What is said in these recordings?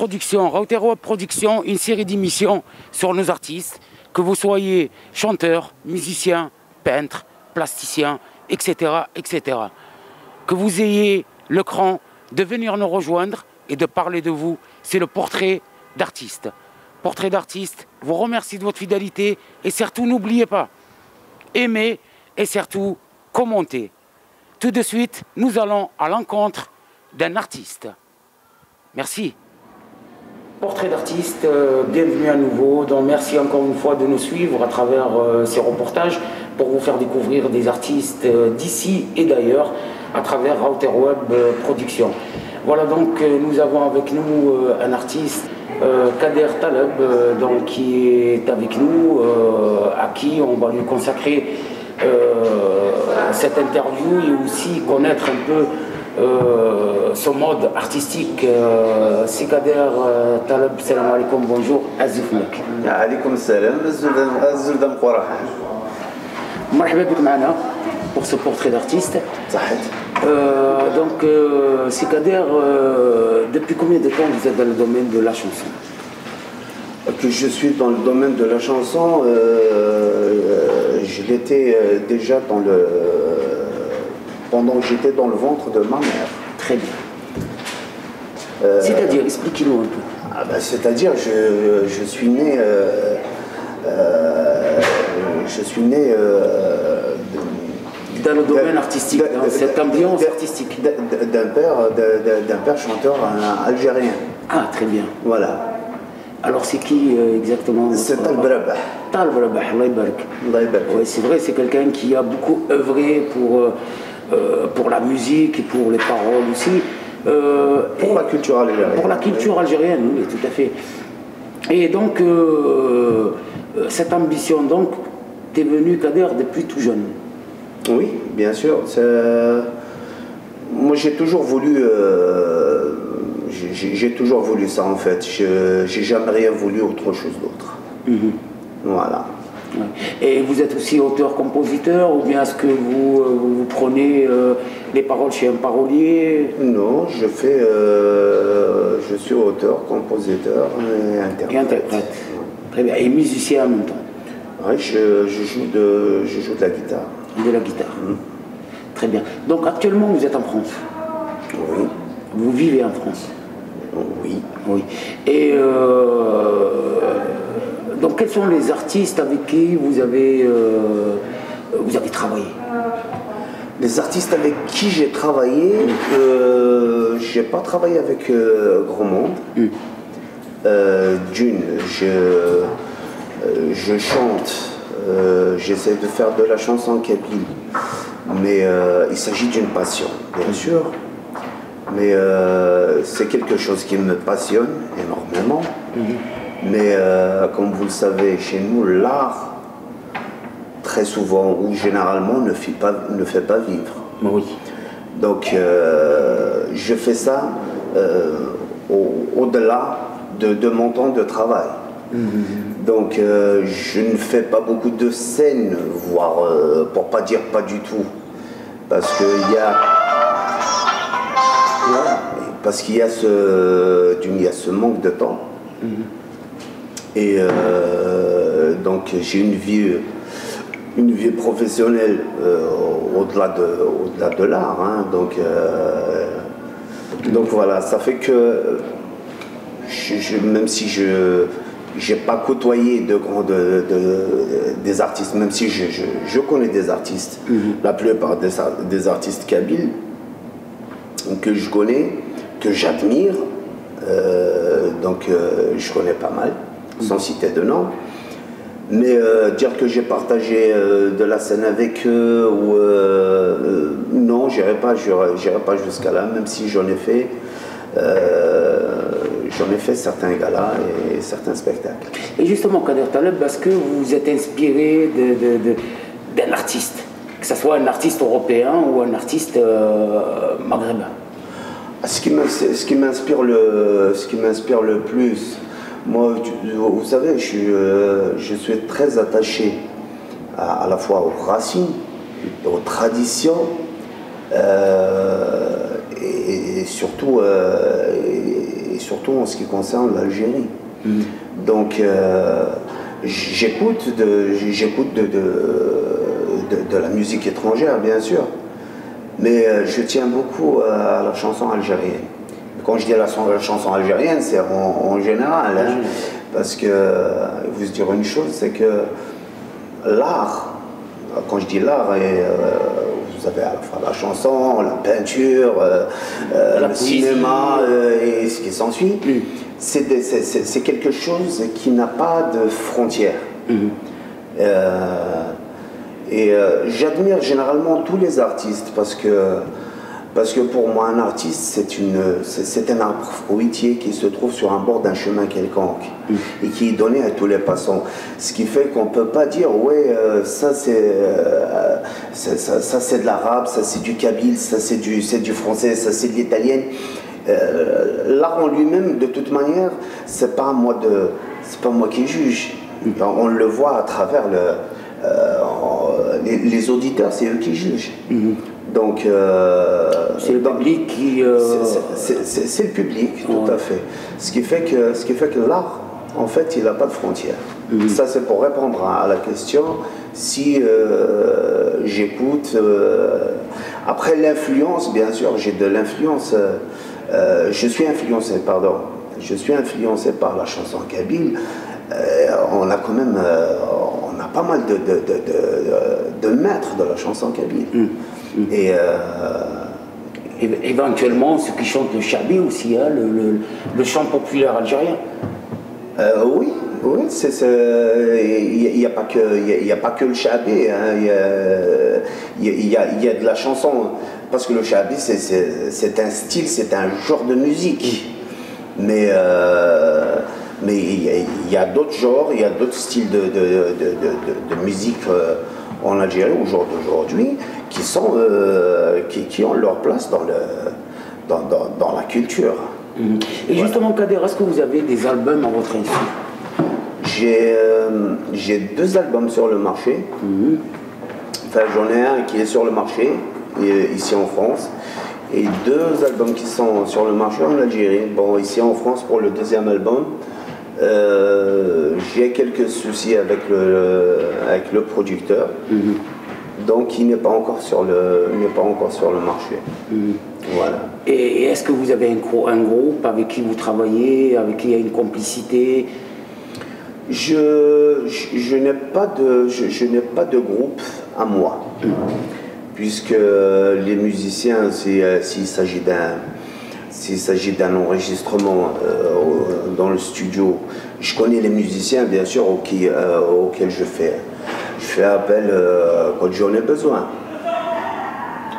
Production, Router Web Production, une série d'émissions sur nos artistes, que vous soyez chanteur, musicien, peintre, plasticien, etc., etc. Que vous ayez le cran de venir nous rejoindre et de parler de vous. C'est le portrait d'artiste. Portrait d'artiste, vous remercie de votre fidélité et surtout n'oubliez pas, aimez et surtout commentez. Tout de suite, nous allons à l'encontre d'un artiste. Merci. Portrait d'artiste, bienvenue à nouveau. Donc merci encore une fois de nous suivre à travers ces reportages pour vous faire découvrir des artistes d'ici et d'ailleurs à travers Router Web Production. Voilà donc nous avons avec nous un artiste, Kader Taleb, donc, qui est avec nous, à qui on va lui consacrer cette interview et aussi connaître un peu son mode artistique. C'est Kader Taleb, salam alaikum, bonjour, Azif Mek. Alaikum salam, Azul Dam Qoraha. Marhaba bik معنا pour ce portrait d'artiste. Donc, c'est Kader, depuis combien de temps vous êtes dans le domaine de la chanson? Que je suis dans le domaine de la chanson, je l'étais déjà pendant que j'étais dans le ventre de ma mère. Très bien. C'est-à-dire, expliquez-nous un peu. C'est-à-dire, je suis né dans le domaine artistique, dans cette ambiance artistique. D'un père chanteur algérien. Ah, très bien. Voilà. Alors c'est qui exactement? C'est Taleb Rabah. Taleb Rabah, Allah yabarak. Oui, c'est vrai, c'est quelqu'un qui a beaucoup œuvré pour la musique et pour les paroles aussi. Pour la culture algérienne. Pour la culture algérienne, oui, tout à fait. Et donc, cette ambition, donc, t'es venu, Kader, depuis tout jeune. Oui, bien sûr. Moi, j'ai toujours voulu ça, en fait. J'ai jamais rien voulu autre chose d'autre. Voilà. Et vous êtes aussi auteur-compositeur, ou bien est-ce que vous prenez les paroles chez un parolier? Non, je suis auteur, compositeur et interprète. Très bien. Et musicien en même temps? Oui, je joue de la guitare. De la guitare. Très bien. Donc actuellement, vous êtes en France? Oui. Vous vivez en France? Oui. Oui. Et donc, quels sont les artistes avec qui vous avez travaillé? Les artistes avec qui j'ai travaillé, j'ai pas travaillé avec grand monde. D'une, je chante, j'essaie de faire de la chanson kabyle, mais il s'agit d'une passion, bien sûr. Mais c'est quelque chose qui me passionne énormément. Mais comme vous le savez, chez nous, l'art, très souvent ou généralement, ne fait pas vivre. Oui. Donc, je fais ça au-delà de mon temps de travail. Donc, je ne fais pas beaucoup de scènes, voire, pour pas dire pas du tout, parce qu'il y a ce manque de temps. Et donc j'ai une vie professionnelle au-delà de l'art. Hein. Donc voilà, ça fait que même si je n'ai pas côtoyé des artistes, même si je connais des artistes, la plupart des artistes kabyles que je connais, que j'admire, je connais pas mal, sans citer de nom, mais dire que j'ai partagé de la scène avec eux, non, j'irai pas jusqu'à là, même si j'en ai fait certains galas et certains spectacles. Et justement, Kader Taleb, est-ce que vous êtes inspiré d'un artiste, que ce soit un artiste européen ou un artiste maghrébin? Ce qui m'inspire le plus, moi, vous savez, je suis très attaché à la fois aux racines, aux traditions, et surtout surtout en ce qui concerne l'Algérie. Donc, j'écoute de la musique étrangère, bien sûr, mais je tiens beaucoup à la chanson algérienne. Quand je dis la chanson algérienne, c'est en général, hein, parce que, vous dire une chose, c'est que l'art, quand je dis l'art, vous avez à la fois la chanson, la peinture, le cinéma et ce qui s'ensuit, c'est quelque chose qui n'a pas de frontières. J'admire généralement tous les artistes parce que pour moi un artiste c'est un arbre fruitier qui se trouve sur un bord d'un chemin quelconque et qui est donné à tous les passants. Ce qui fait qu'on ne peut pas dire ouais ça c'est de l'arabe, ça c'est du kabyle, ça c'est du français, ça c'est de l'italien. L'art en lui-même de toute manière c'est pas moi qui juge. On le voit à travers les auditeurs, c'est eux qui jugent. Donc, c'est le public qui... C'est le public, tout à fait. Ce qui fait que l'art, en fait, il n'a pas de frontières. Ça, c'est pour répondre à la question. Si j'écoute... après l'influence, bien sûr, j'ai de l'influence. Je suis influencé par la chanson kabyle. On a quand même... on a pas mal de maîtres de la chanson kabyle. Et éventuellement, ceux qui chantent le chabi aussi, hein, le chant populaire algérien. Oui, il n'y a pas que le chabi, hein, il y a de la chanson, parce que le chabi c'est un style, c'est un genre de musique, mais il y a d'autres genres, il y a d'autres styles de musique en Algérie au jour d'aujourd'hui qui ont leur place dans la culture. Et justement, Kader, est-ce que vous avez des albums à votre insu? J'ai 2 albums sur le marché. Enfin, j'en ai un qui est sur le marché, ici en France, et 2 albums qui sont sur le marché en Algérie. Bon, ici en France, pour le 2e album, j'ai quelques soucis avec le producteur. Donc il n'est pas encore sur le marché. Voilà. Et est-ce que vous avez un groupe avec qui vous travaillez, avec qui il y a une complicité? Je n'ai pas de groupe à moi, puisque les musiciens, s'il s'agit d'un enregistrement dans le studio, je connais les musiciens bien sûr auxquels je fais appel quand j'en ai besoin.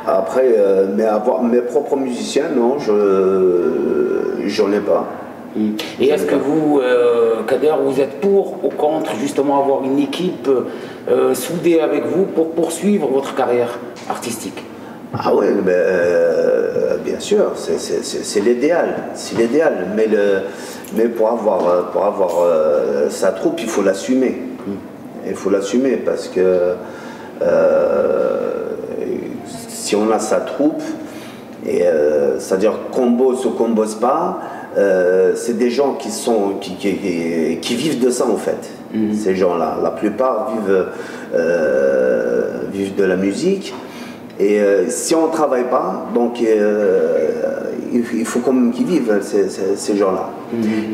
Après, mais avoir mes propres musiciens, non, j'en ai pas. Et est-ce que vous, Kader, vous êtes pour ou contre justement avoir une équipe soudée avec vous pour poursuivre votre carrière artistique? Ah oui, bien sûr, c'est l'idéal, mais pour avoir sa troupe, il faut l'assumer. Il faut l'assumer parce que si on a sa troupe, c'est-à-dire qu'on bosse ou qu'on bosse pas, c'est des gens qui vivent de ça en fait. Ces gens-là, la plupart vivent de la musique. Et si on ne travaille pas, donc il faut quand même qu'ils vivent, ces gens-là.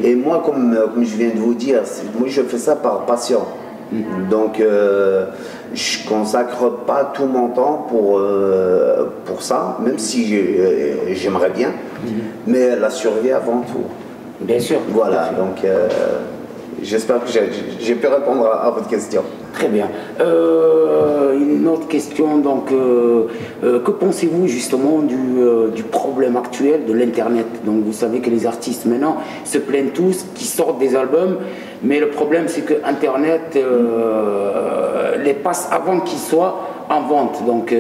Et moi, comme je viens de vous dire, moi je fais ça par passion. Donc je consacre pas tout mon temps pour ça, même si j'aimerais bien, mais la survie avant tout. Bien sûr. Voilà, donc j'espère que j'ai pu répondre à votre question. Très bien. Une autre question, donc, que pensez-vous justement du problème actuel de l'Internet? Donc vous savez que les artistes maintenant se plaignent tous qu'ils sortent des albums, mais le problème c'est que Internet les passe avant qu'ils soient en vente. Donc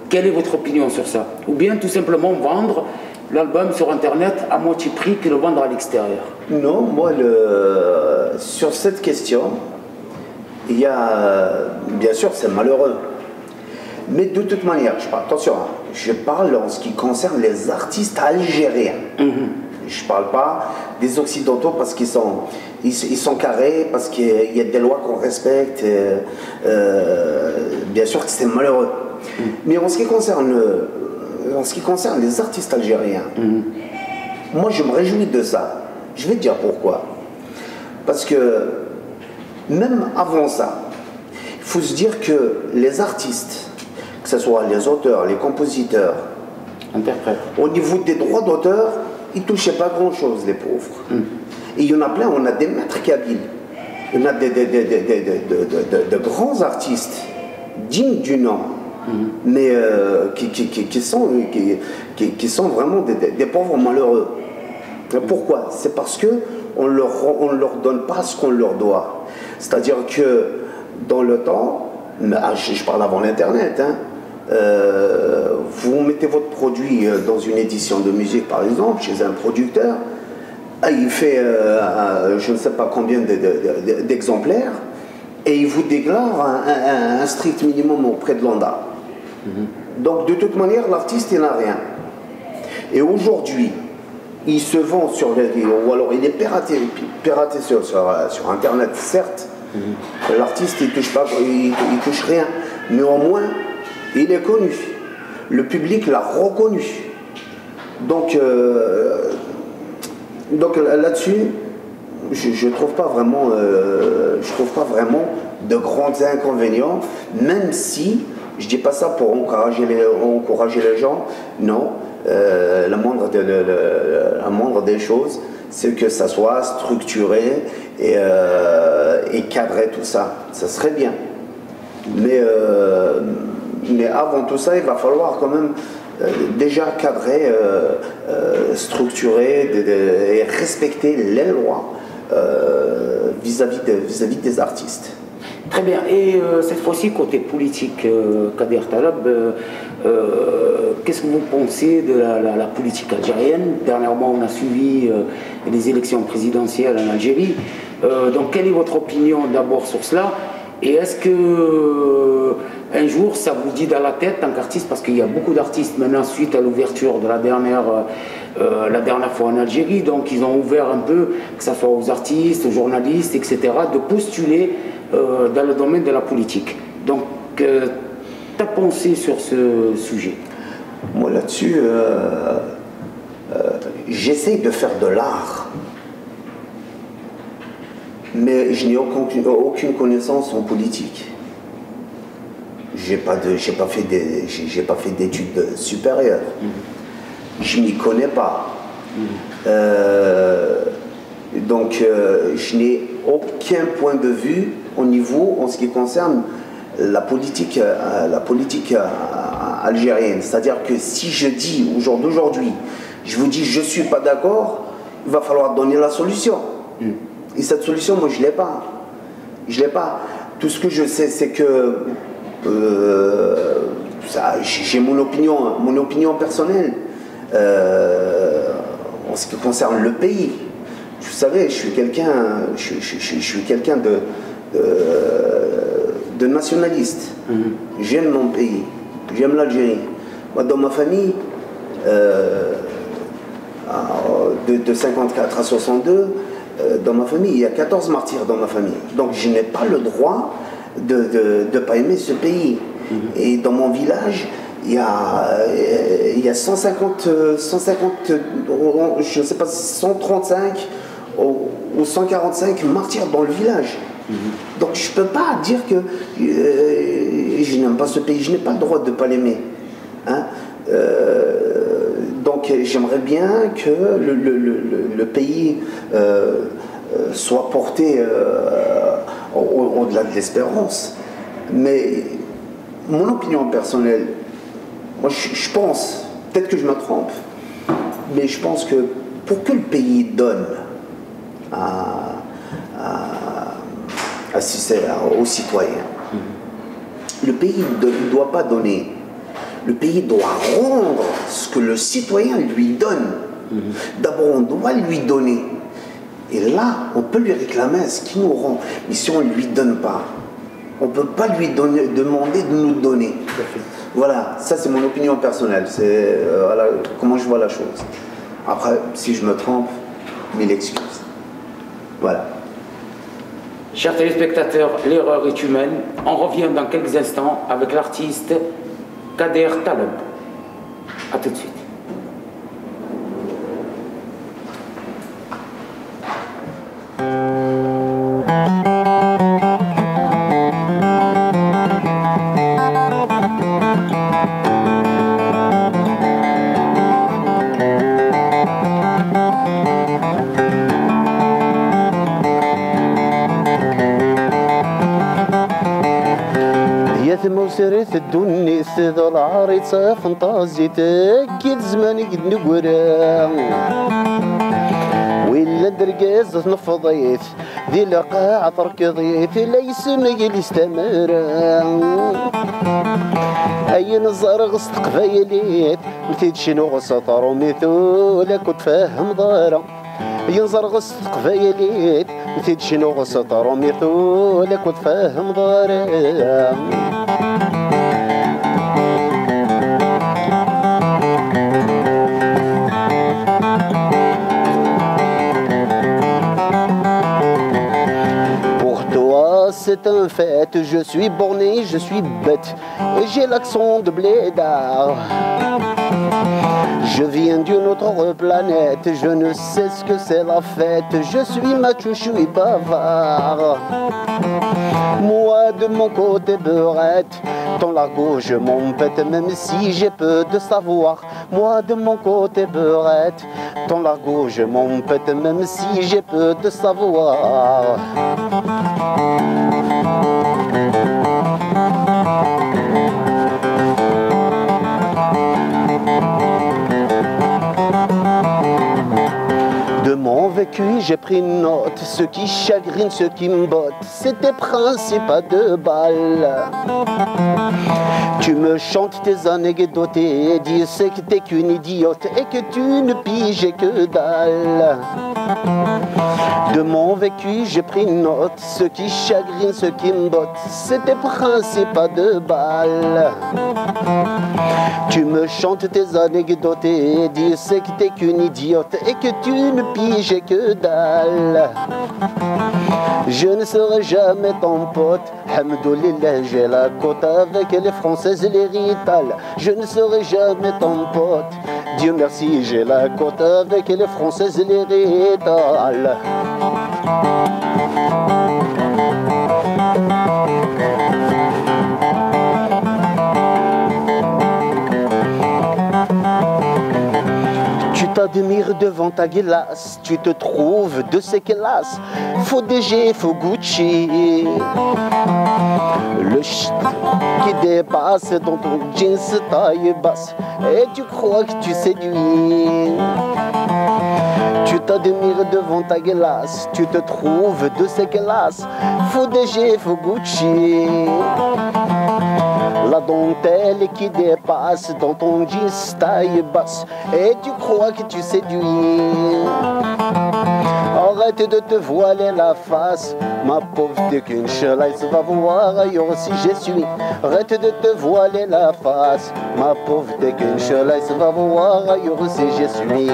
quelle est votre opinion sur ça? Ou bien tout simplement vendre l'album sur Internet à moitié prix que le vendre à l'extérieur? Non, moi, sur cette question, il y a, bien sûr, c'est malheureux. Mais de toute manière, attention, je parle en ce qui concerne les artistes algériens. Je ne parle pas des Occidentaux parce qu'ils sont, ils sont carrés, parce qu'il y a des lois qu'on respecte. Bien sûr que c'est malheureux. Mais en ce qui concerne les artistes algériens, moi je me réjouis de ça. Je vais te dire pourquoi. Parce que même avant ça, il faut se dire que les artistes, que ce soit les auteurs, les compositeurs, interprètes, au niveau des droits d'auteur, ils ne touchaient pas grand-chose, les pauvres. Et il y en a plein, on a des maîtres kabyles, il y en a de grands artistes dignes du nom, mais qui sont vraiment des pauvres malheureux. Pourquoi? C'est parce qu'on ne leur donne pas ce qu'on leur doit. C'est-à-dire que dans le temps, je parle avant l'Internet, hein, vous mettez votre produit dans une édition de musique par exemple, chez un producteur, il fait je ne sais pas combien d'exemplaires et il vous déclare un strict minimum auprès de l'ANDA. Donc de toute manière l'artiste il n'a rien. Et aujourd'hui il se vend sur les... ou alors il est piraté sur internet certes. L'artiste il touche pas, il touche rien, mais au moins il est connu, le public l'a reconnu. Donc là-dessus, je trouve pas vraiment de grands inconvénients, même si je dis pas ça pour encourager les gens. Non, la moindre des choses, c'est que ça soit structuré et cadré tout ça. Ça serait bien. Mais avant tout ça, il va falloir quand même déjà cadrer, structurer et respecter les lois vis-à-vis des artistes. Très bien. Et cette fois-ci, côté politique, Kader Taleb, qu'est-ce que vous pensez de la politique algérienne? Dernièrement, on a suivi les élections présidentielles en Algérie. Donc, quelle est votre opinion d'abord sur cela? Et est-ce que un jour, ça vous dit dans la tête, en tant qu'artiste, parce qu'il y a beaucoup d'artistes maintenant, suite à l'ouverture de la dernière fois en Algérie, donc ils ont ouvert un peu, que ce soit aux artistes, aux journalistes, etc., de postuler dans le domaine de la politique. Donc, ta pensée sur ce sujet? Moi, là-dessus, j'essaie de faire de l'art. Mais je n'ai aucune connaissance en politique. J'ai pas fait d'études supérieures. Je m'y connais pas. Donc je n'ai aucun point de vue en ce qui concerne la politique algérienne. C'est-à-dire que si je dis aujourd'hui, je vous dis je suis pas d'accord, il va falloir donner la solution. Et cette solution, moi, je l'ai pas. Je l'ai pas. Tout ce que je sais, c'est que j'ai mon opinion personnelle en ce qui concerne le pays. Vous savez, je suis quelqu'un de nationaliste. J'aime mon pays, j'aime l'Algérie. Moi, dans ma famille, de 54 à 62, dans ma famille, il y a 14 martyrs dans ma famille. Donc je n'ai pas le droit de ne pas aimer ce pays. Et dans mon village, il y a 150, je ne sais pas, 135 ou 145 martyrs dans le village. Donc je ne peux pas dire que je n'aime pas ce pays, je n'ai pas le droit de ne pas l'aimer. Hein? Donc j'aimerais bien que le pays soit porté au-delà de l'espérance. Mais mon opinion personnelle, moi je pense, peut-être que je me trompe, mais je pense que pour que le pays donne aux citoyens, le pays ne doit pas donner. Le pays doit rendre ce que le citoyen lui donne. D'abord, on doit lui donner. Et là, on peut lui réclamer ce qu'il nous rend. Mais si on ne lui donne pas, on ne peut pas lui demander de nous donner. Voilà, ça c'est mon opinion personnelle. C'est voilà, comment je vois la chose. Après, si je me trompe, mille excuses. Voilà. Chers téléspectateurs, l'erreur est humaine. On revient dans quelques instants avec l'artiste Kader Taleb. A tout de suite. سرت الدنيا سيد العريسة فانتازيتك كل زمان قد نقرا ولا درقاز نفضيت ذي لقاع تركضيت ليس نقل استمر أي نظر غصت قفايليت مثيد شنو غسطر ومثولك وتفهم ضارة ينظر غصت قفايليت مثيد شنو غسطر ومثولك وتفهم ضارة C'est un fait, je suis borné, je suis bête et j'ai l'accent de blédard. Je viens d'une autre planète, je ne sais ce que c'est la fête, je suis macho, je suis bavard. Moi de mon côté beurette, ton l'argot je m'empête même si j'ai peu de savoir. Moi de mon côté beurette, ton l'argot je m'empête même si j'ai peu de savoir. De mon vécu, j'ai pris note, ce qui chagrine, ce qui me botte, c'est tes principes à deux balles. Tu me chantes tes anecdotes et dis c'est que t'es qu'une idiote et que tu ne piges que dalle. De mon vécu, j'ai pris note, ce qui chagrine, ce qui me botte, c'est tes principes à deux balles. Tu me chantes tes anecdotes et dis c'est que t'es qu'une idiote et que tu ne piges que dalle. Je ne serai jamais ton pote, Hamdoulillah, j'ai la côte avec les Françaises et les Ritales. Je ne serai jamais ton pote, Dieu merci, j'ai la côte avec les Françaises et les Ritales. Tu t'admires devant ta glace, tu te trouves de ces classes, faux DG, faux Gucci. Le ch'ti qui dépasse dans ton jeans taille basse, et tu crois que tu séduis. Tu t'admires devant ta glace, tu te trouves de ces classes, faux DG, faux Gucci. La dentelle qui dépasse dans ton jeans taille basse, et tu crois que tu séduis. Arrête de te voiler la face, ma pauvre, dès qu'une chelaise va voir ailleurs si je suis. Arrête de te voiler la face, ma pauvre, dès qu'une chelaise va voir ailleurs si je suis.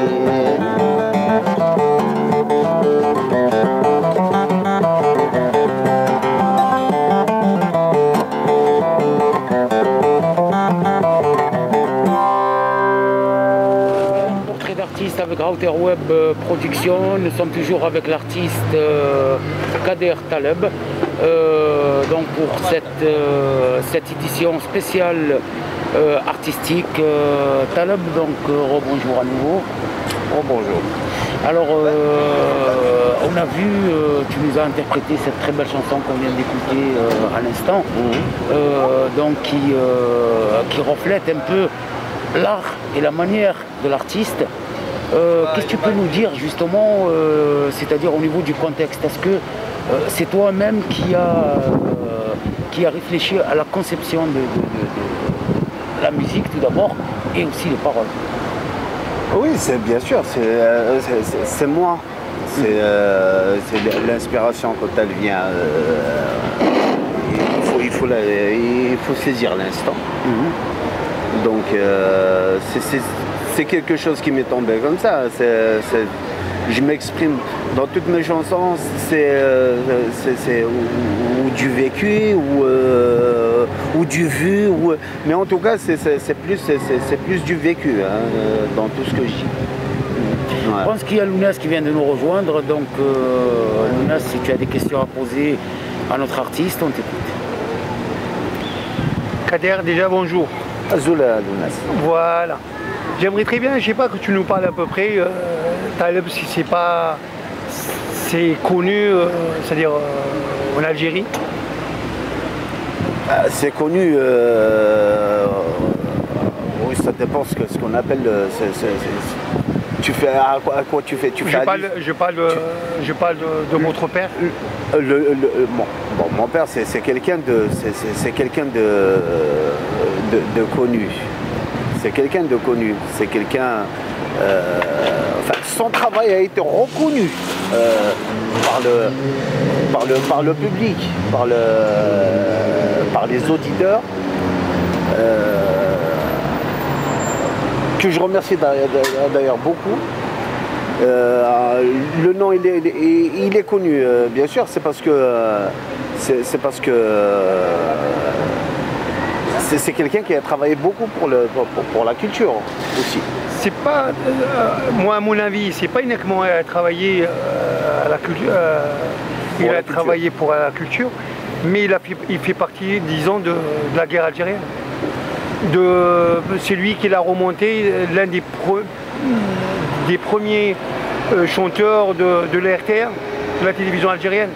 Avec Router Web Production, nous sommes toujours avec l'artiste Kader Taleb donc pour cette édition spéciale artistique. Taleb, donc rebonjour à nouveau. Rebonjour. Alors on a vu, tu nous as interprété cette très belle chanson qu'on vient d'écouter à l'instant, donc qui reflète un peu l'art et la manière de l'artiste. Qu'est-ce que tu peux nous dire justement, c'est-à-dire au niveau du contexte? Est-ce que c'est toi-même qui a réfléchi à la conception de la musique tout d'abord et aussi les paroles? Oui, c'est bien sûr, c'est moi. C'est l'inspiration quand elle vient. Il faut saisir l'instant. Donc c'est quelque chose qui m'est tombé comme ça. Je m'exprime dans toutes mes chansons, c'est ou du vécu ou du vu, mais en tout cas c'est plus du vécu hein, dans tout ce que je dis. Ouais. Je pense qu'il y a Lounas qui vient de nous rejoindre, donc Lounas, si tu as des questions à poser à notre artiste, on t'écoute. Kader, déjà bonjour. Azoula Lounas. Voilà. J'aimerais très bien, je sais pas, que tu nous parles à peu près, Taleb, si c'est connu, c'est-à-dire en Algérie. C'est connu, oui, ça dépend ce qu'on appelle, tu fais à quoi tu fais, je parle de votre père. Mon père c'est quelqu'un de connu. C'est quelqu'un de connu, c'est quelqu'un... enfin, son travail a été reconnu par le public, par les auditeurs, que je remercie d'ailleurs beaucoup. Le nom il est connu, bien sûr, c'est parce que c'est quelqu'un qui a travaillé beaucoup pour la culture aussi. C'est pas, moi à mon avis, c'est pas uniquement travailler à la culture, il a travaillé pour la culture, mais il fait partie, disons, de la guerre algérienne. C'est lui qui l'a remonté, l'un des premiers chanteurs de l'RTR, de la télévision algérienne.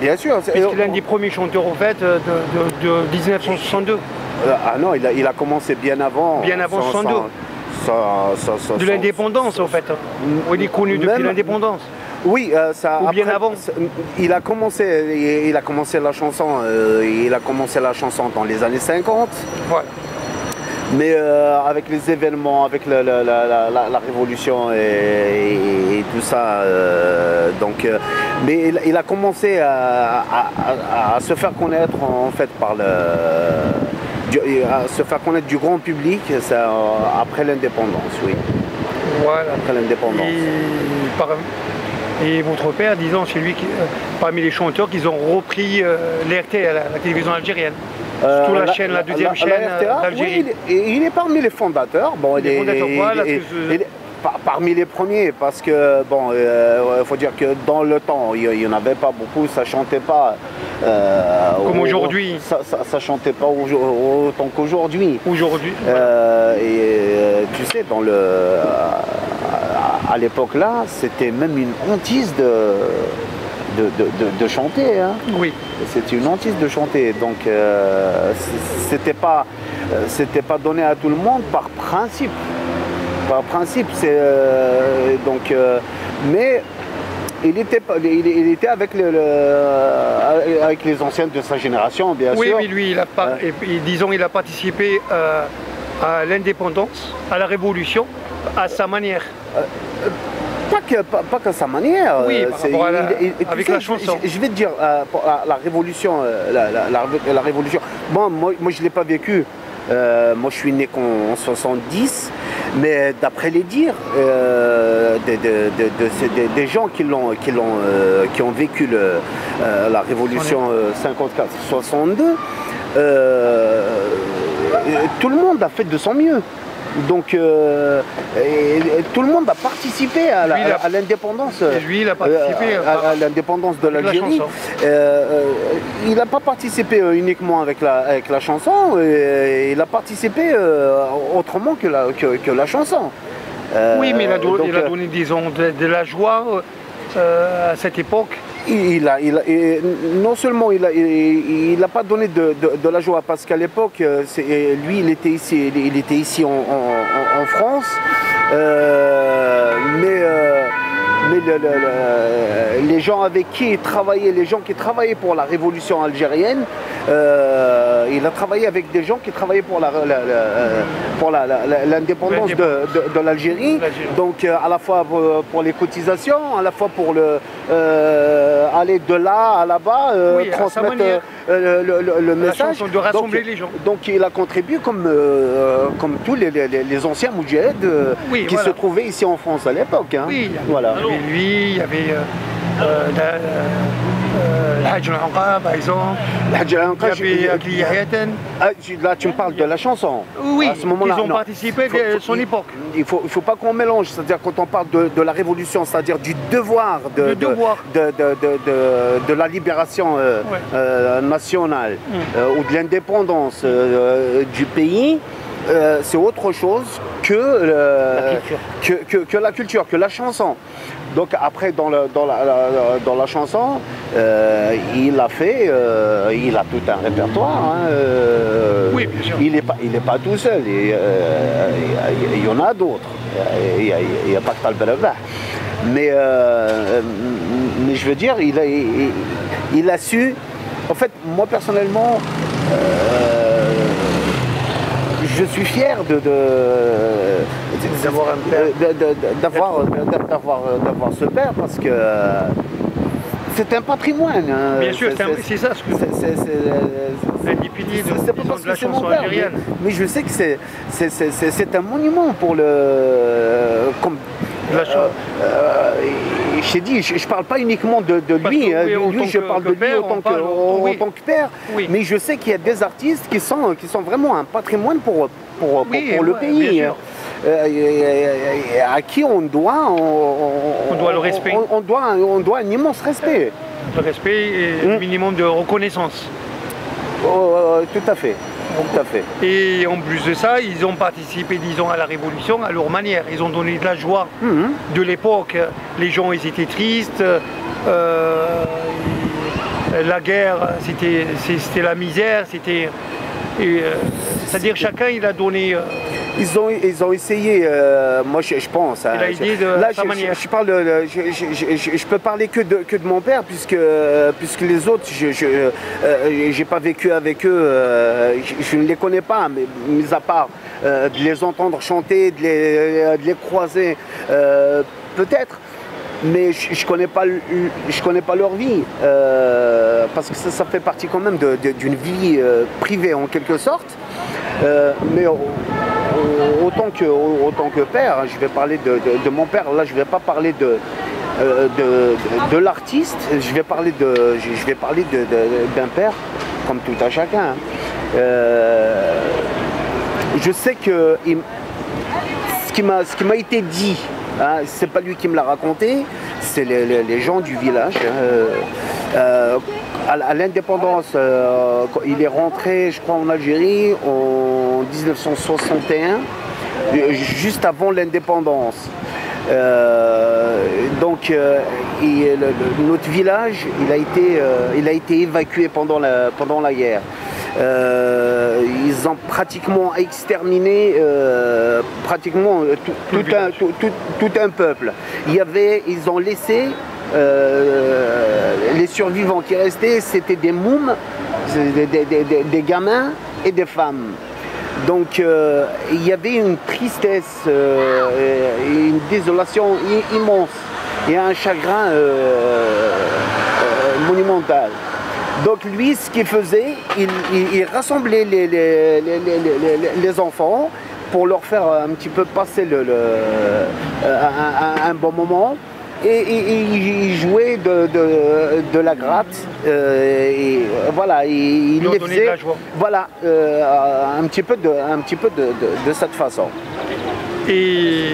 Bien sûr. C'est l'un des premiers chanteurs en fait de 1962. Ah non, il a commencé bien avant. Bien avant 62. De l'indépendance en fait. Il est connu depuis l'indépendance. Oui, ça. Ou bien après, avant. Il a commencé la chanson. Il a commencé la chanson dans les années 50. Ouais. Mais avec les événements, avec la révolution et tout ça, mais il a commencé à se faire connaître en fait à se faire connaître du grand public après l'indépendance, oui. Voilà. Après l'indépendance. Et votre père, disons, c'est lui qui, parmi les chanteurs, qui ont repris l'RT, la télévision algérienne. Surtout la chaîne, la deuxième chaîne d'Algérie. Oui, il est parmi les fondateurs. Bon, parmi les premiers, parce que bon, faut dire que dans le temps, il n'y en avait pas beaucoup, ça chantait pas. Comme aujourd'hui. Ça chantait pas autant qu'aujourd'hui. Aujourd'hui. Et tu sais, à l'époque là, c'était même une hantise de chanter. Hein. Oui. C'était une hantise de chanter. Donc c'était pas donné à tout le monde par principe. Par principe, c'est mais il était avec les anciens de sa génération, bien sûr. Oui, mais lui, disons, il a participé à l'indépendance, à la révolution, à sa manière. Pas qu'à sa manière. Oui, avec la chanson. Je vais te dire, la révolution, la révolution. Bon, moi je ne l'ai pas vécu. Moi je suis né en 70, mais d'après les dires des gens qui ont vécu la révolution 54-62, tout le monde a fait de son mieux. Donc tout le monde a participé à l'indépendance. Lui, il a participé à l'indépendance de l'Algérie. Il n'a pas participé uniquement avec la chanson. Il a participé autrement que la chanson. Oui, mais il a donné, disons, de la joie à cette époque. Non seulement il n'a pas donné de la joie, parce qu'à l'époque, lui il était ici en France, mais les gens avec qui il travaillait, les gens qui travaillaient pour la révolution algérienne, il a travaillé avec des gens qui travaillaient pour l'indépendance de l'Algérie. Donc à la fois pour les cotisations, à la fois pour aller de là à là-bas, transmettre le message. De rassembler les gens. Donc il a contribué comme tous les anciens moudjahids qui se trouvaient ici en France à l'époque. Hein. Oui, voilà. Lui, il y avait Hajj al-Anqa, par exemple. Hajj al-Anqa, là, tu me parles de la chanson. Oui, ils ont participé à son époque. Il faut pas qu'on mélange, c'est-à-dire quand on parle de la révolution, c'est-à-dire du devoir de la libération nationale ou de l'indépendance du pays. C'est autre chose que la culture, que la chanson. Donc après dans la chanson, il a tout un répertoire. Hein, oui, bien sûr. Il est pas tout seul. Il y en a d'autres. Il y a pas que Talbalabah. Mais je veux dire, il a su. En fait, moi personnellement. Je suis fier d'avoir ce père parce que c'est un patrimoine. Hein. Bien sûr, c'est ça. C'est un des piliers de la chanson algérienne. Mais je sais que c'est un monument pour le. J'ai dit, je ne parle pas uniquement de lui, je parle de lui en tant que père, mais je sais qu'il y a des artistes qui sont vraiment un patrimoine pour le pays. À qui on doit le respect. On doit un immense respect. Le respect et le minimum de reconnaissance. Tout à fait. Tout à fait. Et en plus de ça, ils ont participé, disons, à la révolution à leur manière. Ils ont donné de la joie de l'époque. Les gens, ils étaient tristes. La guerre, c'était la misère. C'est-à-dire chacun, il a donné. Ils ont essayé, moi je pense. Il a aidé de sa manière. Je peux parler que de mon père puisque les autres, j'ai pas vécu avec eux, je ne les connais pas, mais mis à part de les entendre chanter, de les croiser, peut-être. Mais je connais pas leur vie parce que ça fait partie quand même d'une vie privée en quelque sorte. Mais autant que père, je vais parler de mon père. Là, je vais pas parler de l'artiste. Je vais parler d'un père comme tout à chacun. Je sais que ce qui m'a été dit. Hein, c'est pas lui qui me l'a raconté, c'est les gens du village. À l'indépendance, il est rentré, je crois, en Algérie en 1961, juste avant l'indépendance. Donc, notre village, il a été évacué pendant la guerre. Ils ont pratiquement exterminé tout un peuple. Ils ont laissé les survivants qui restaient, c'était des mômes, des gamins et des femmes. Donc il y avait une tristesse, une désolation immense et un chagrin monumental. Donc lui, ce qu'il faisait, il rassemblait les enfants pour leur faire un petit peu passer un bon moment. Et il jouait de la gratte. Et voilà, il les faisait. Voilà, un petit peu de cette façon. Et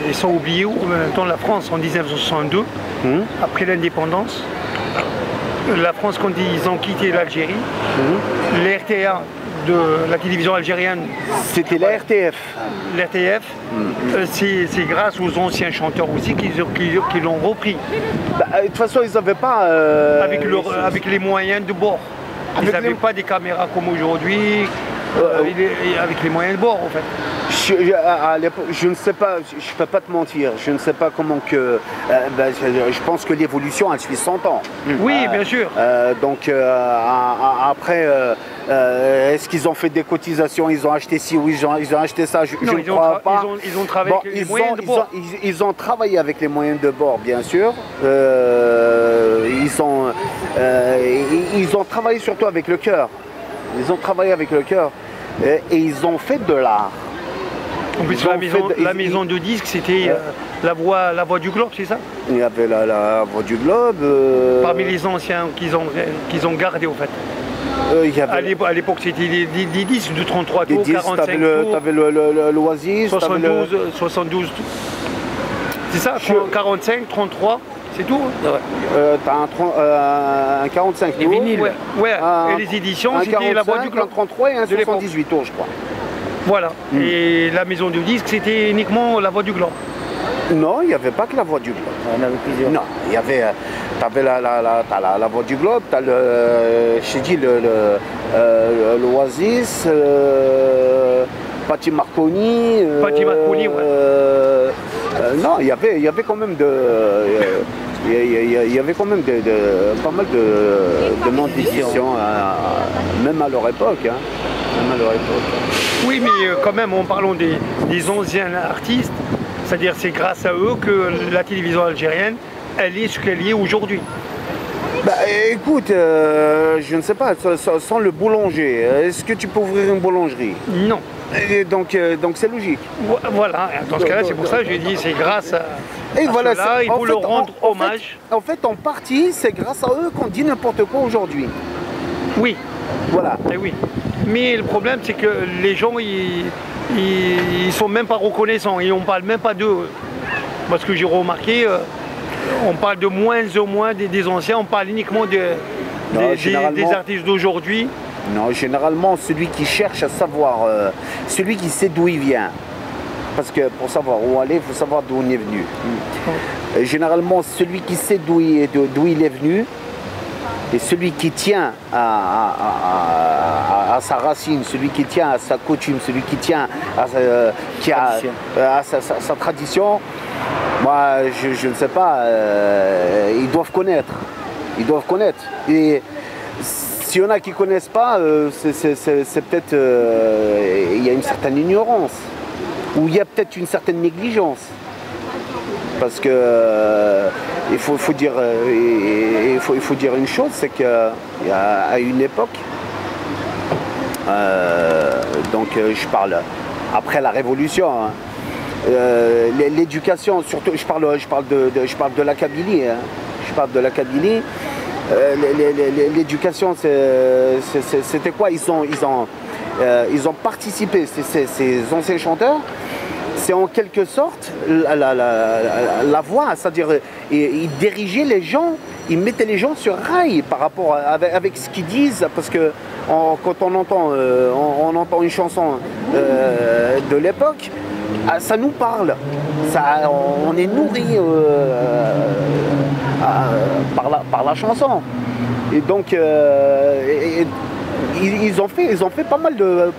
ils sont oubliés où en même temps la France en 1962, après l'indépendance. La France, quand ils ont quitté l'Algérie, l'RTA de la télévision algérienne. C'était la RTF. L'RTF, c'est grâce aux anciens chanteurs aussi qui l'ont repris. De toute façon, ils n'avaient pas... avec les moyens de bord. Ils n'avaient pas des caméras comme aujourd'hui, avec les moyens de bord en fait. À l'époque, je ne sais pas, je ne peux pas te mentir, je ne sais pas comment que... je pense que l'évolution, elle suit 100 ans. Oui, bien sûr. Donc après, est-ce qu'ils ont fait des cotisations, ils ont acheté ci ou ils ont acheté ça, je ne crois pas. Ils ont travaillé avec les moyens de bord. Ils ont travaillé avec les moyens de bord, bien sûr. Ils ont travaillé surtout avec le cœur. Ils ont travaillé avec le cœur et ils ont fait de l'art. En plus, la maison de disques, c'était la voix du Globe, c'est ça? Il y avait la voix du Globe. Parmi les anciens qu'ils ont gardés, en fait. À l'époque, c'était des disques de 33 tours, 45 tours. Tu avais l'Oasis. 72. C'est ça, 45, 33, c'est tout. T'as un 45 tours. Les vinyles. Ouais. Et les éditions, c'était la voix du Globe. Un 33 et un 78 tours, je crois. Voilà. Et la maison de disques, c'était uniquement la voix du Globe. Non, il n'y avait pas que la voix du Globe. On avait plusieurs. Non, il y avait... T'avais la voix du Globe, t'as l'Oasis, Patti Marconi. Patti Marconi, ouais. Non, il y avait quand même il y avait quand même pas mal de noms d'éditions, même à leur époque. Hein. Même à leur époque. Oui, mais quand même, en parlant des anciens artistes, c'est-à-dire c'est grâce à eux que la télévision algérienne, elle est ce qu'elle est aujourd'hui. Bah écoute, je ne sais pas, sans le boulanger, est-ce que tu peux ouvrir une boulangerie? Non. Et donc c'est logique. Voilà, dans ce cas-là, c'est pour ça que j'ai dit, c'est grâce à voilà, cela, il faut leur rendre hommage. En fait, en partie, c'est grâce à eux qu'on dit n'importe quoi aujourd'hui. Oui. Voilà. Et oui. Mais le problème, c'est que les gens, ils sont même pas reconnaissants et on parle même pas d'eux. Parce que j'ai remarqué, on parle de moins en moins des anciens, on parle uniquement des artistes d'aujourd'hui. Non, généralement, celui qui cherche à savoir, celui qui sait d'où il vient. Parce que pour savoir où aller, il faut savoir d'où on est venu. Généralement, celui qui sait d'où il est venu, et celui qui tient à sa racine, celui qui tient à sa coutume, celui qui tient à sa tradition, moi, je ne sais pas, ils doivent connaître. Ils doivent connaître. Et s'il y en a qui ne connaissent pas, c'est peut-être... il y a une certaine ignorance. Ou il y a peut-être une certaine négligence. Parce que il faut dire une chose, c'est qu'à une époque, donc je parle après la Révolution, hein, l'éducation, surtout je parle de la Kabylie, hein, je parle de la Kabylie. L'éducation, c'était quoi? Ils ont participé, ces anciens chanteurs. C'est en quelque sorte la voix, c'est-à-dire ils dirigeaient les gens, ils mettaient les gens sur rail par rapport avec ce qu'ils disent, parce que quand on entend une chanson de l'époque, ça nous parle, on est nourri par la chanson. Et donc ils ont fait pas mal de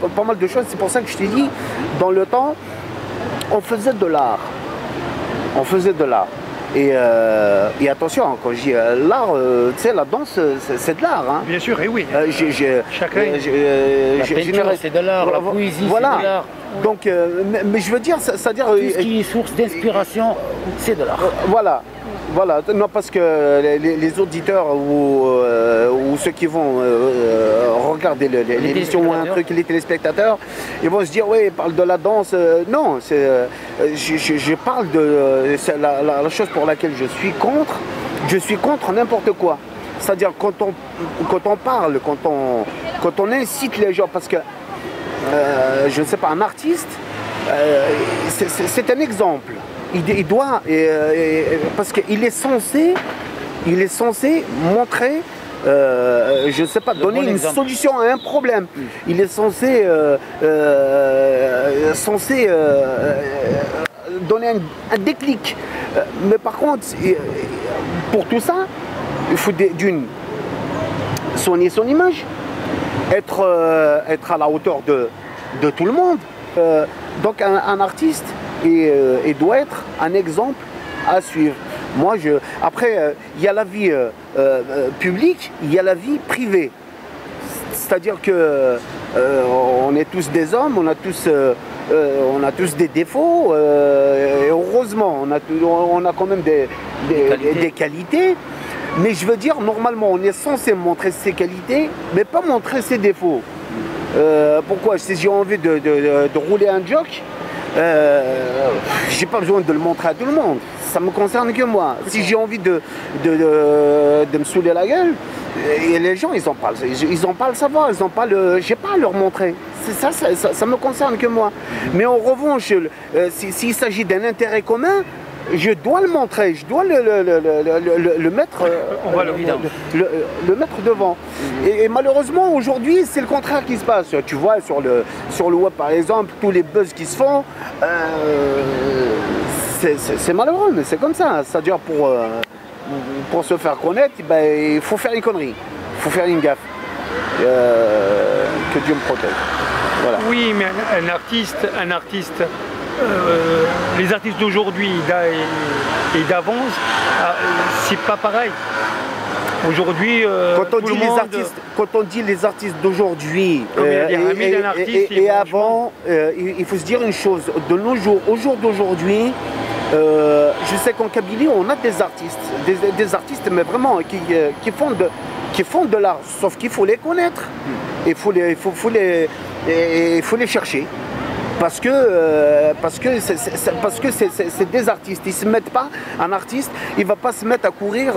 choses. C'est pour ça que je t'ai dit, dans le temps, on faisait de l'art. On faisait de l'art. Et attention, quand je dis l'art, tu sais, la danse, c'est de l'art. Hein. Bien sûr, et oui. Chacun. La peinture, c'est de l'art. La poésie, voilà. C'est de l'art. Donc, mais je veux dire, c'est-à-dire... Tout ce qui est source d'inspiration, c'est de l'art. Voilà. Voilà, non, parce que les auditeurs ou ceux qui vont regarder l'émission ou un truc, les téléspectateurs, ils vont se dire, oui, ils parlent de la danse. Non, je parle de la chose pour laquelle je suis contre n'importe quoi. C'est-à-dire quand on parle, quand on incite les gens, parce que, je ne sais pas, un artiste, c'est un exemple. Il doit, parce qu'il est censé montrer, je ne sais pas, donner une solution à un problème. Il est censé donner un déclic. Mais par contre, pour tout ça, il faut soigner son image, être à la hauteur de tout le monde. Donc un artiste il doit être un exemple à suivre. Moi, après, il y a la vie publique, il y a la vie privée. C'est-à-dire que on est tous des hommes, on a tous des défauts. Et heureusement, on a quand même des qualités. Mais je veux dire, normalement, on est censé montrer ses qualités, mais pas montrer ses défauts. Pourquoi? Si j'ai envie de rouler un joke, j'ai pas besoin de le montrer à tout le monde. Ça me concerne que moi. Si j'ai envie de me saouler la gueule, et les gens, ils n'ont pas le savoir, ils n'ont pas le. J'ai pas à leur montrer. Ça me concerne que moi. Mais en revanche, s'il s'agit d'un intérêt commun, je dois le montrer, je dois le mettre, le mettre devant. Et malheureusement, aujourd'hui, c'est le contraire qui se passe. Tu vois, sur le web, par exemple, tous les buzz qui se font, c'est malheureux, mais c'est comme ça. C'est-à-dire, pour se faire connaître, ben, il faut faire une connerie, il faut faire une gaffe. Que Dieu me protège. Voilà. Oui, mais un artiste, les artistes d'aujourd'hui et d'avance, c'est pas pareil. Aujourd'hui, quand on dit les artistes d'aujourd'hui et avant, il faut se dire une chose. De nos jours, au jour d'aujourd'hui, je sais qu'en Kabylie, on a des artistes, mais vraiment qui font de l'art. Sauf qu'il faut les connaître. Il faut les chercher. Parce que c'est des artistes. Ils se mettent pas, un artiste, il va pas se mettre à courir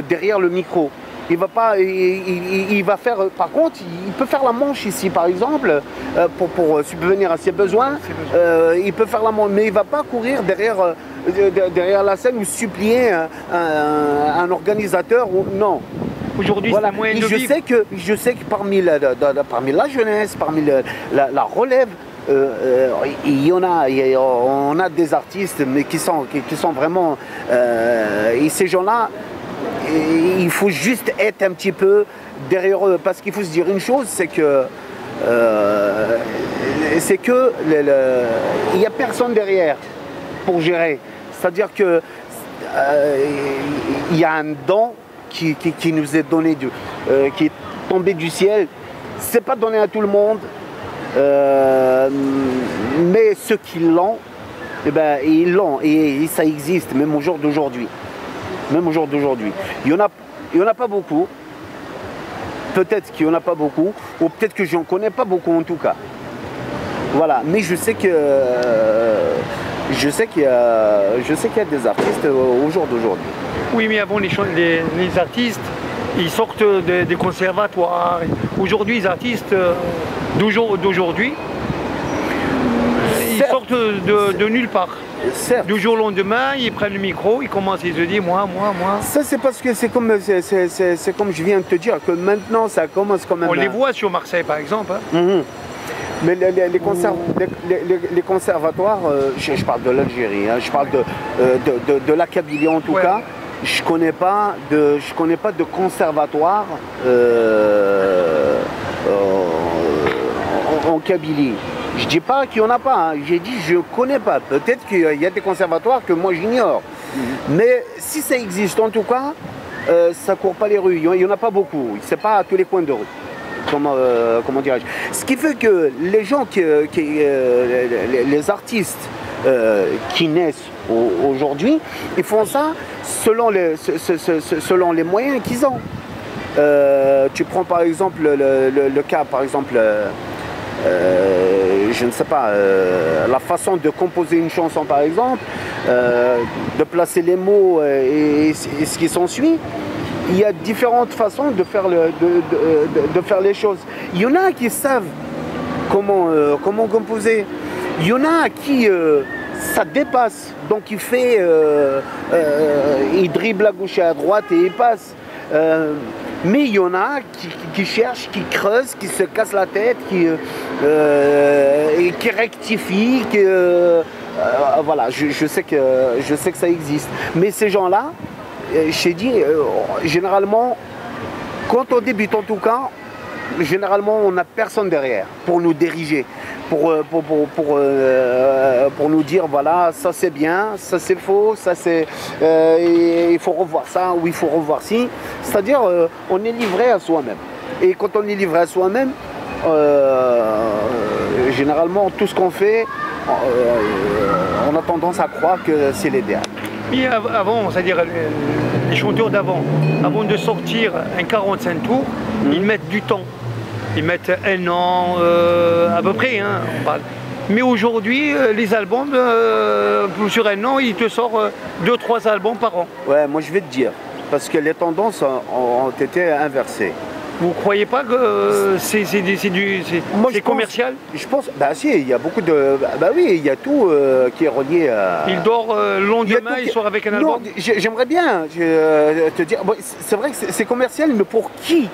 derrière le micro. Il va pas, il va faire. Par contre, il peut faire la manche ici, par exemple, pour subvenir à ses besoins. Il peut faire la manche, mais il va pas courir derrière la scène ou supplier un organisateur. Non. Aujourd'hui, voilà. C'est moyen de vivre. Je sais que parmi la jeunesse, parmi la relève, on a des artistes mais qui sont vraiment et ces gens-là, il faut juste être un petit peu derrière eux, parce qu'il faut se dire une chose, c'est que il n'y a personne derrière pour gérer. C'est-à-dire que il y a un don qui nous est donné, qui est tombé du ciel. C'est pas donné à tout le monde. Mais ceux qui l'ont, ils l'ont, et ça existe même au jour d'aujourd'hui. Même au jour d'aujourd'hui. Il y en a pas beaucoup. Peut-être qu'il n'y en a pas beaucoup, ou peut-être que j'en connais pas beaucoup en tout cas. Voilà. Mais je sais qu'il y a des artistes au jour d'aujourd'hui. Oui, mais avant les artistes, ils sortent des conservatoires. Aujourd'hui, les artistes d'aujourd'hui, ils sortent de nulle part. Certes. Du jour au lendemain, ils prennent le micro, ils commencent à se dire moi. Ça, c'est parce que c'est comme je viens de te dire, que maintenant ça commence quand même. On les voit sur Marseille par exemple. Hein. Mm-hmm. Mais les conservatoires, je parle de l'Algérie, hein, je parle de la Kabylie en tout cas. Je connais pas de conservatoire en Kabylie. Je dis pas qu'il n'y en a pas, hein. J'ai dit je connais pas. Peut-être qu'il y a des conservatoires que moi j'ignore. Mais si ça existe en tout cas, ça court pas les rues. Il n'y en a pas beaucoup. C'est pas à tous les coins de rue. Comment dirais-je? Ce qui fait que les gens, les artistes qui naissent aujourd'hui, ils font ça selon les moyens qu'ils ont. Tu prends par exemple le cas, par exemple, je ne sais pas, la façon de composer une chanson par exemple, de placer les mots et ce qui s'ensuit. Il y a différentes façons de faire les choses. Il y en a qui savent comment composer. Il y en a qui ça dépasse. Donc il dribble à gauche et à droite et il passe. Mais il y en a qui cherchent, qui creusent, qui se cassent la tête, qui rectifient. Voilà, je sais que ça existe. Mais ces gens-là, je t'ai dit, généralement, quand on débute en tout cas, généralement on n'a personne derrière pour nous diriger. pour nous dire voilà, ça c'est bien, ça c'est faux, ça c'est il faut revoir ça ou il faut revoir ci. C'est-à-dire on est livré à soi-même. Et quand on est livré à soi-même, généralement tout ce qu'on fait, on a tendance à croire que c'est l'idéal. Et avant, c'est-à-dire les chanteurs d'avant, avant de sortir un 45 tours, ils mettent du temps. Ils mettent un an, à peu près, hein, on parle. Mais aujourd'hui, les albums, sur un an, ils te sortent 2-3 albums par an. Ouais, moi je vais te dire, parce que les tendances ont été inversées. Vous ne croyez pas que c'est commercial? Je pense, bah si, il y a beaucoup de... Bah oui, il y a tout qui est relié à... Il dort le lendemain, il sort avec un album? Non, j'aimerais bien te dire, bon, c'est vrai que c'est commercial, mais pour qui?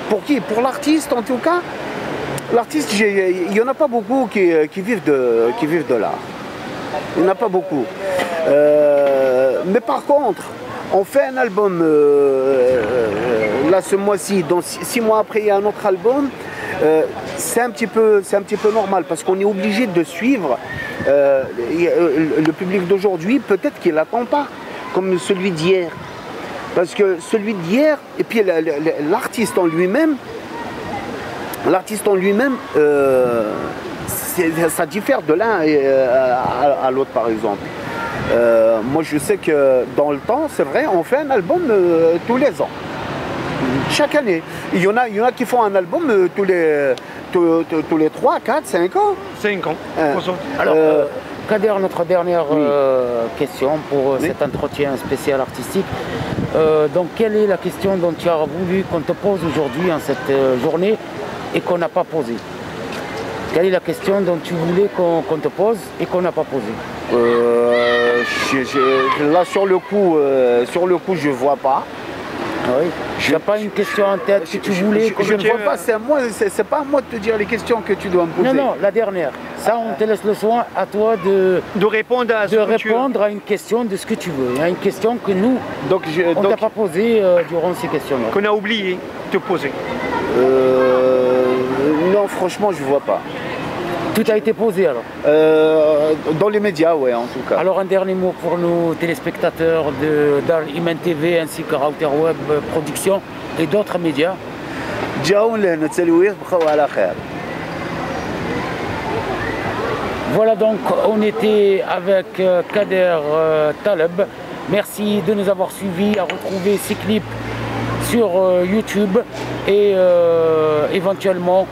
Pour qui? Pour l'artiste en tout cas. L'artiste, il n'y en a pas beaucoup qui vivent de l'art. Il n'y en a pas beaucoup. Mais par contre, on fait un album là ce mois-ci, donc 6 mois après il y a un autre album, c'est un petit peu normal parce qu'on est obligé de suivre le public d'aujourd'hui, peut-être qu'il n'attend pas, comme celui d'hier. Parce que celui d'hier, et puis l'artiste en lui-même, ça diffère de l'un à l'autre par exemple. Moi je sais que dans le temps, c'est vrai, on fait un album tous les ans. Chaque année. Il y en a qui font un album tous les 3, 4, 5 ans. 5 ans. Alors, Kader, notre dernière question pour cet entretien spécial artistique. Donc, quelle est la question dont tu as voulu qu'on te pose aujourd'hui en cette journée et qu'on n'a pas posée? Quelle est la question dont tu voulais qu'on te pose et qu'on n'a pas posée? Là, sur le coup, je ne vois pas. Oui. Tu n'as pas une question en tête que tu voulais je ne vois pas, c'est pas à moi de te dire les questions que tu dois me poser. Non, la dernière. Ça, on te laisse le soin à toi de répondre à une question de ce que tu veux. À une question que nous, on ne t'a pas posée durant ces questions-là. Qu'on a oublié de te poser. Non, franchement, je ne vois pas. Tout a été posé alors? Dans les médias, ouais, en tout cas. Alors un dernier mot pour nos téléspectateurs d'Al Iman TV ainsi que Router Web Production et d'autres médias. Voilà, donc on était avec Kader Taleb. Merci de nous avoir suivis, à retrouver ces clips sur YouTube et éventuellement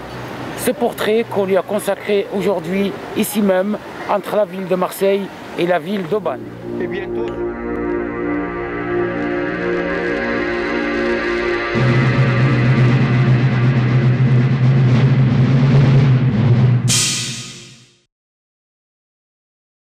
ce portrait qu'on lui a consacré aujourd'hui, ici même, entre la ville de Marseille et la ville d'Oban. Et bientôt.